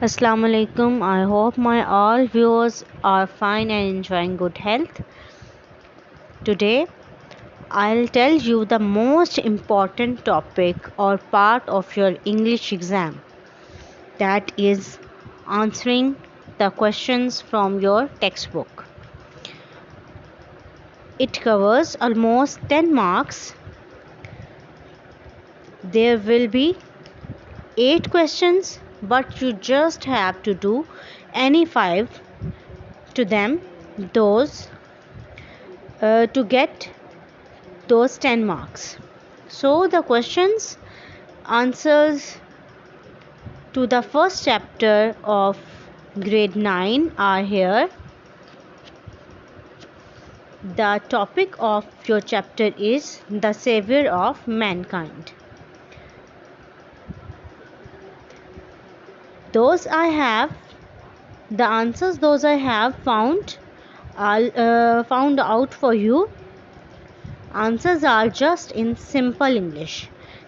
Assalamu alaikum. I hope my all viewers are fine and enjoying good health. Today I'll tell you the most important topic or part of your English exam, that is answering the questions from your textbook. It covers almost 10 marks. There will be 8 questions, but you just have to do any 5 to them, those to get those 10 marks. So the questions answers to the first chapter of grade 9 are here. The topic of your chapter is the savior of mankind. Those I have the answers those I have found found out for you. Answers are just in simple English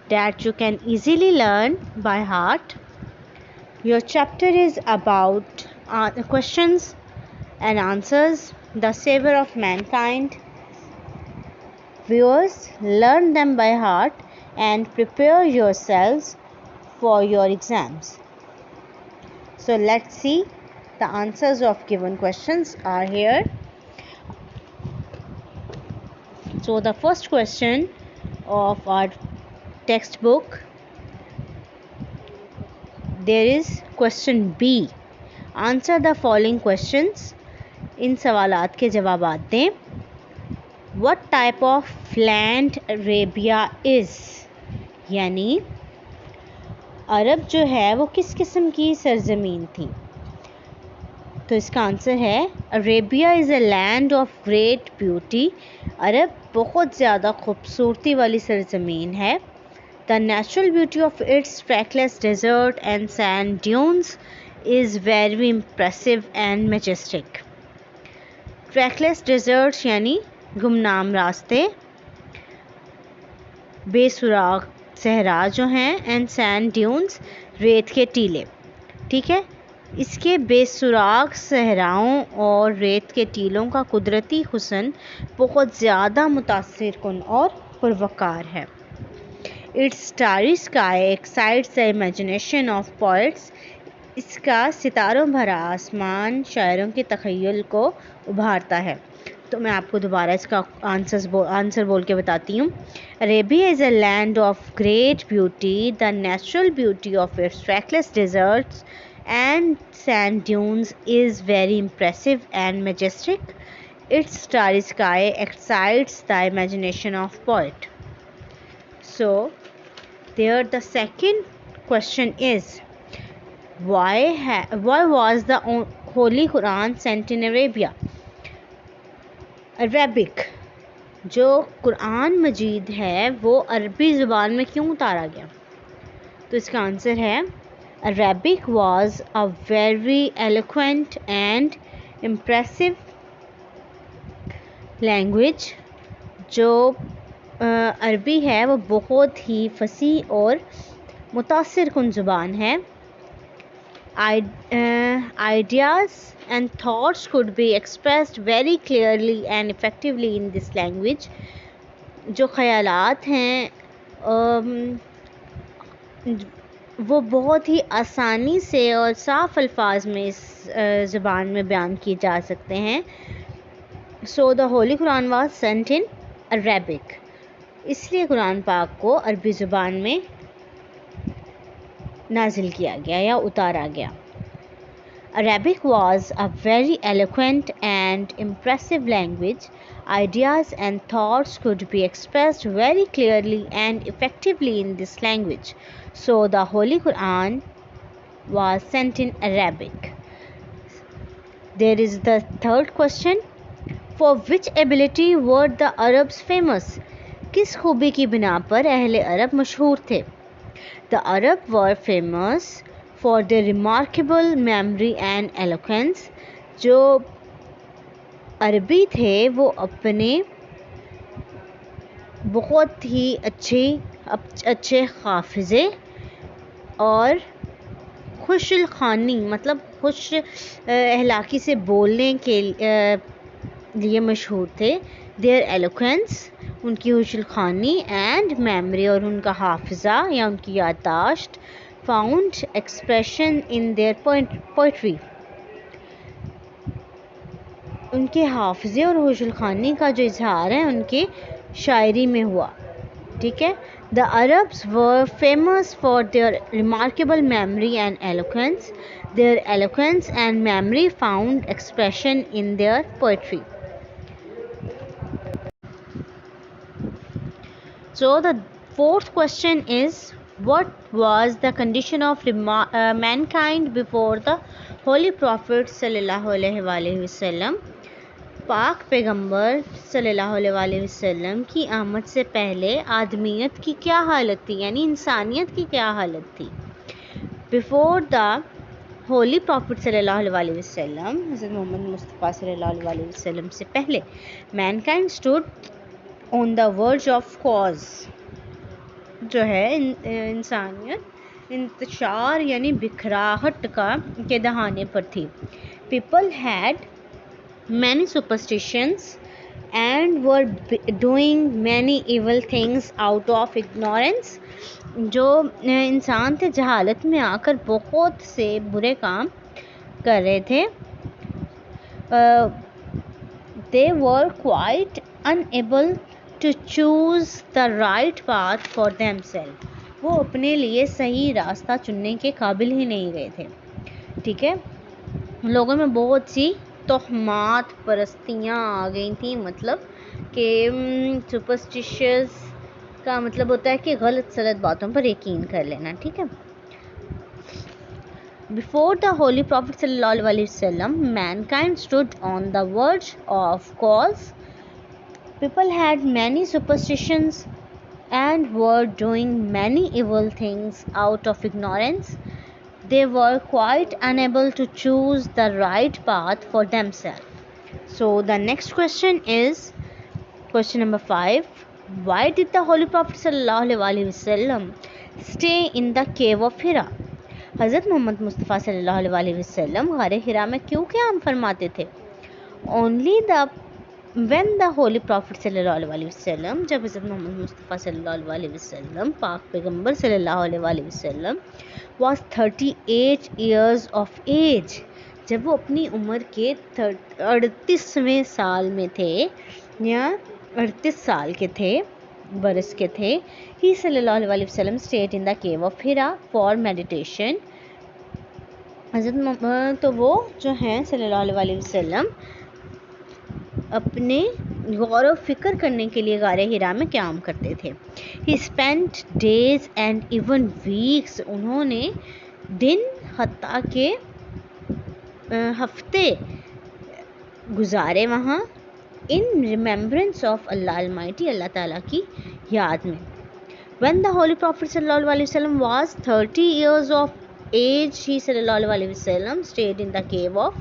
that you can easily learn by heart. Your chapter is about questions and answers, the savior of mankind. Viewers, learn them by heart and prepare yourselves for your exams. So let's see, the answers of given questions are here. So the first question of our textbook, there is question B. Answer the following questions. इन सवालात के जवाबात दें. What type of land Arabia is? यानी अरब जो है वो किस किस्म की सरजमीन थी. तो इसका आंसर है Arabia is a land of great beauty. अरब बहुत ज़्यादा खूबसूरती वाली सरजमीन है. The natural beauty of its trackless desert and sand dunes is very impressive and majestic. Trackless desert यानी गुमनाम रास्ते, बेसुराग सहरा जो हैं, एंड सैंड ड्यून्स रेत के टीले. ठीक है, इसके बेसुराग सहराओं और रेत के टीलों का कुदरती हुस्न बहुत ज़्यादा मुतासिर कुन और पुरवकार है. It's starry sky excites the imagination of poets. इसका सितारों भरा आसमान शायरों के तख़य्युल को उभारता है. तो मैं आपको दोबारा इसका आंसर बोल के बताती हूँ. Arabia is a land of great beauty. The natural beauty of its trackless deserts and sand dunes is very impressive and majestic. Its starry sky excites the imagination of poet. So there the second question is, why was the Holy Quran sent in Arabia? Arabic जो कुरान मजीद है वो अरबी ज़ुबान में क्यों उतारा गया? तो इसका आंसर है Arabic was a very eloquent and impressive language. जो अरबी है वो बहुत ही फसी और मुतासिर कुन ज़ुबान है. Ideas and thoughts could be expressed very clearly and effectively in this language. जो ख़यालात हैं वो बहुत ही आसानी से और साफ़ अल्फाज में इस ज़बान में बयान किए जा सकते हैं. So the Holi Quran was sent in Arabic. इसलिए कुरान पाक को अरबी ज़ुबान में नाजिल किया गया या उतारा गया. Arabic was a very eloquent and impressive language. Ideas and thoughts could be expressed very clearly and effectively in this language. So the Holy Quran was sent in Arabic. There is the third question. For which ability were the Arabs famous? किस खूबी की बिना पर अहले अरब मशहूर थे? The Arab were famous for their remarkable memory and eloquence. जो अरबी थे वो अपने बहुत ही अच्छे हाफिज़े और हुस्न खानी मतलब खुश अहलाकी से बोलने के लिए मशहूर थे। देयर एलोक्वेंस उनकी हुस्न खानी एंड मेमोरी और उनका हाफिज़ा या उनकी याददाश्त found expression in their poetry उनके हाफिज़े और हुस्न खानी का जो इजहार है उनकी शायरी में हुआ। ठीक है। The Arabs were famous for their remarkable memory and eloquence. Their eloquence and memory found expression in their poetry. So the fourth question is, what was the condition of mankind before the Holy Prophet sallallahu alaihi wasallam? पाक पैगंबर सल्लल्लाहु अलैहि वसल्लम की आमद से पहले आदमियत की क्या हालत थी, यानी इंसानियत की क्या हालत थी। बिफोर द होली प्रॉफिट सल्लल्लाहु अलैहि वसल्लम, हज़रत मोहम्मद मुस्तफ़ा सल्लल्लाहु अलैहि वसल्लम से पहले Mankind stood on the verge of cause, जो है इंसानियत इंतशार यानी बिखराहट के दहाने पर थी। People had many superstitions and were doing many evil things out of ignorance. जो इंसान थे जहालत में आकर बहुत से बुरे काम कर रहे थे। They were quite unable to choose the right path for themselves. वो अपने लिए सही रास्ता चुनने के काबिल ही नहीं रहे थे। ठीक है। लोगों में बहुत सी तोहमात परस्तियाँ आ गई थी, मतलब कि सुपरस्टिशियस का मतलब होता है कि गलत सलत बातों पर यकीन कर लेना। ठीक है। बिफोर द होली प्रॉफिट सल्लल्लाहु अलैहि वसल्लम Mankind stood on the verge of cause. People had many superstitions and were doing many evil things out of ignorance. They were quite unable to choose the right path for themselves. So the next question is question number 5. Why did the Holy Prophet sallallahu alaihi wasallam stay in the cave of Hira? हज़रत मोहम्मद मुस्तफ़ा सल्लल्लाहु अलैहि वसल्लम गारे हिरा में क्यों क़याम फरमाते थे? Only when the Holy Prophet सल्लल्लाहु अलैहि वसल्लम, जब हज़रत मोहम्मद मुस्तफ़ा सल्लल्लाहु अलैहि वसल्लम पाक पैगंबर सल्लल्लाहु अलैहि वसल्लम was 38 years of age, जब वो अपनी उम्र के 38वें साल में थे या 38 साल के थे, बरस के थे, ही सल्लल्लाहु अलैहि वसल्लम stayed in the cave of Hira for meditation. हज़रत तो वो जो हैं सल्लल्लाहु अलैहि वसल्लम अपने गौर व फिक्र करने के लिए गारे हिरा में क़याम करते थे। He spent days and even weeks, उन्होंने दिन हत्ता के हफ्ते गुजारे वहाँ, in remembrance of Allah Almighty, अल्लाह ताला की याद में। When the Holy Prophet sallallahu alaihi wasallam was 30 years of age, he sallallahu alaihi wasallam stayed in the cave of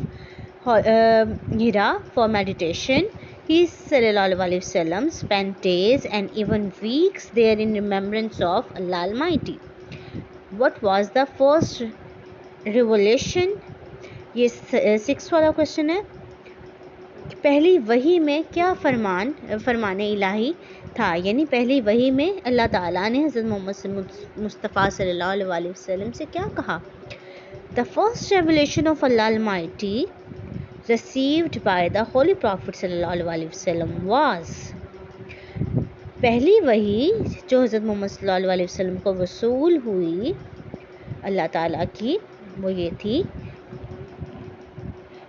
Hira for meditation. He sallallahu alaihi wasallam spent days and even weeks there in remembrance of Allah Almighty. What was the first revelation? ये 6 वाला question है। पहली वही में क्या फरमाने इलाही था, यानी पहली वही में अल्लाह ताला ने हज़रत मोहम्मद मुस्तफ़ा सल्लल्लाहु अलैहि वसल्लम से क्या कहा? The first revelation of Allah Almighty received by the Holy Prophet सल्लल्लाहु अलैहि वसल्लम was, पहली वही जो हज़रत मोहम्मद सल्लल्लाहु अलैहि वसल्लम को वसूल हुई अल्लाह ताला की, वो ये थी,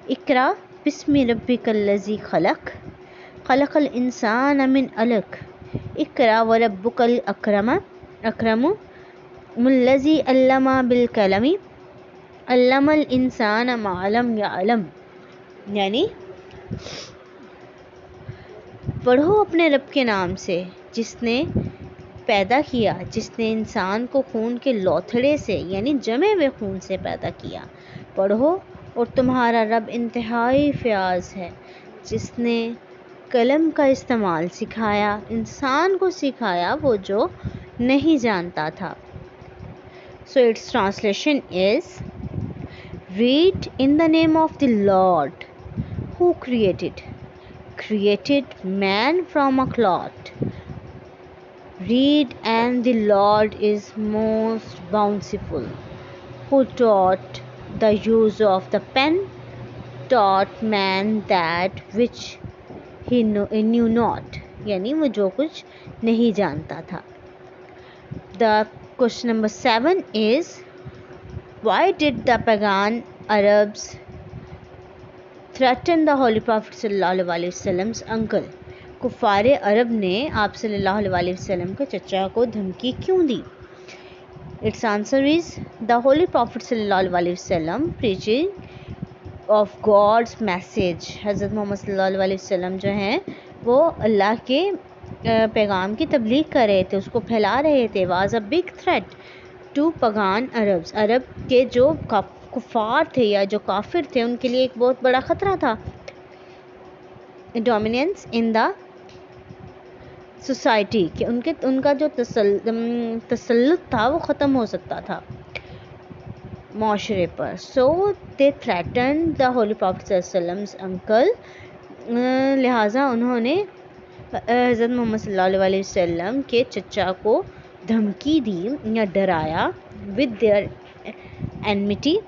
इकरा बिस्मि रब्बिकल्लज़ी खलक़ खलक़ल इंसान मिन अलक़ इकरा व रब्बुकल अक्रम मुल्लज़ी अल्लमा बिल कलमी अल्लमल इंसान मा लम यअलम। यानी पढ़ो अपने रब के नाम से जिसने पैदा किया, जिसने इंसान को खून के लौथड़े से यानी जमे हुए खून से पैदा किया। पढ़ो और तुम्हारा रब इंतहाई फ़याज़ है, जिसने कलम का इस्तेमाल सिखाया, इंसान को सिखाया वो जो नहीं जानता था। So it's translation is, Read in the name of the Lord. Who created? Created man from a clot. Read, and the Lord is most bountiful. Who taught the use of the pen? Taught man that which he knew not. यानी वो जो कुछ नहीं जानता था. The question number 7 is, why did the pagan Arabs threaten the Holy Prophet sallallahu alaihi wasallam's uncle? कुफारे अरब ने आप सल्लल्लाहु अलैहि वसल्लम के चचा को धमकी क्यों दी? Its answer is, the Holy Prophet sallallahu alaihi wasallam preaching of God's message. हज़रत मोहम्मद सल्लल्लाहु अलैहि वसल्लम जो हैं वो अल्लाह के पैगाम की तबलीग कर रहे थे, उसको फैला रहे थे. was a big threat to pagan Arabs. अरब के जो कुफार थे या जो काफिर थे उनके लिए एक बहुत बड़ा ख़तरा था. डोमिनेंस इन द सोसाइटी कि उनका जो तसल्लुत था वो ख़त्म हो सकता था माशरे पर. So they threaten the holy prophet सल्लल्लाहु अलैहि वसल्लम अंकल. लिहाजा उन्होंने हज़रत मोहम्मद सल्लल्लाहु अलैहि वसल्लम के चचा को धमकी दी या डराया with their enmity.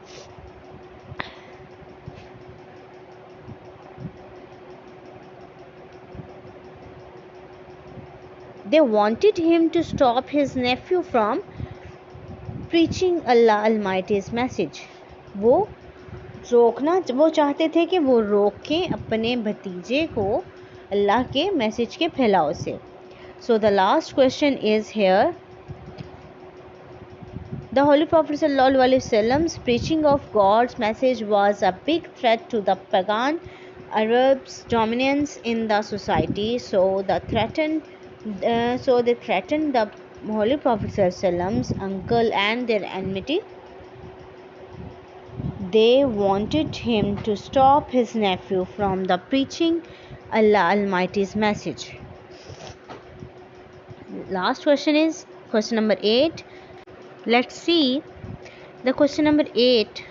They wanted him to stop his nephew from preaching Allah Almighty's message. वो चाहते थे कि वो रोके अपने भतीजे को अल्लाह के मैसेज के फैलाव से. So the last question is here. The Holy Prophet sallallahu alaihi wasallam's preaching of God's message was a big threat to the pagan Arabs' dominance in the society. So they threatened the Holy Prophet sallallahu alaihi wasallam's uncle and their enmity. They wanted him to stop his nephew from the preaching Allah Almighty's message. Last question is question number 8. Let's see the question number 8.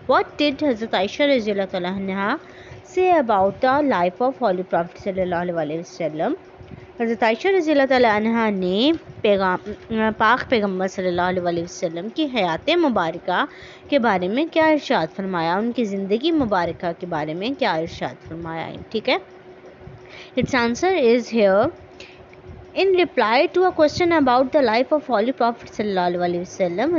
What did Hazrat Aisha radhiyallahu anha say about the life of Holy Prophet sallallahu alaihi wasallam? हज़रत आयशा रज़ियल्लाहु अन्हा ने पाक पैगम्बर सल्लल्लाहु अलैहि वसल्लम की हयात मुबारका के बारे में क्या इरशाद फरमाया, उनकी ज़िंदगी मुबारका के बारे में क्या इरशाद फरमाया है. ठीक है. Its answer is here. In reply to a question about the life of holy prophet सल्लल्लाहु अलैहि वसल्लम,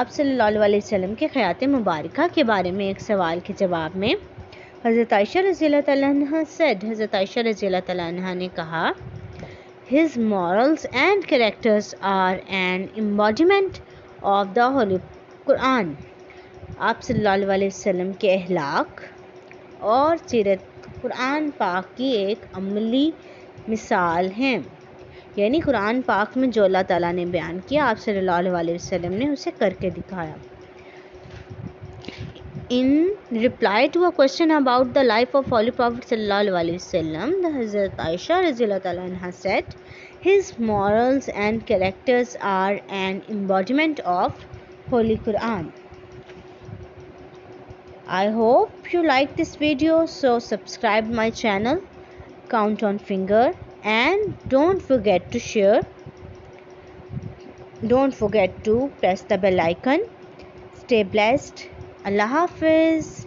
आप सल्लल्लाहु अलैहि वसल्लम के हयात मुबारका के बारे में एक सवाल के जवाब में हज़रत आयशा रज़ियल्लाहु अन्हा said, हज़रत आयशा रज़ियल्लाहु अन्हा ने कहा, his morals and characters are an embodiment of the Holy Quran. आप सल्लल्लाहु अलैहि वसल्लम के अखलाक और सीरत कुरान पाक की एक अमली मिसाल हैं. यानी कुरान पाक में जो अल्लाह ताला ने बयान किया आप सल्लल्लाहु अलैहि वसल्लम ने उसे करके दिखाया. In reply to a question about the life of Holy Prophet sallallahu alaihi wasallam, the Hazrat Aisha radhiyallahu anha said, his morals and characters are an embodiment of Holy Quran. I hope you like this video, so subscribe my channel, count on finger, and don't forget to share. Don't forget to press the bell icon. Stay blessed. Allah Hafiz.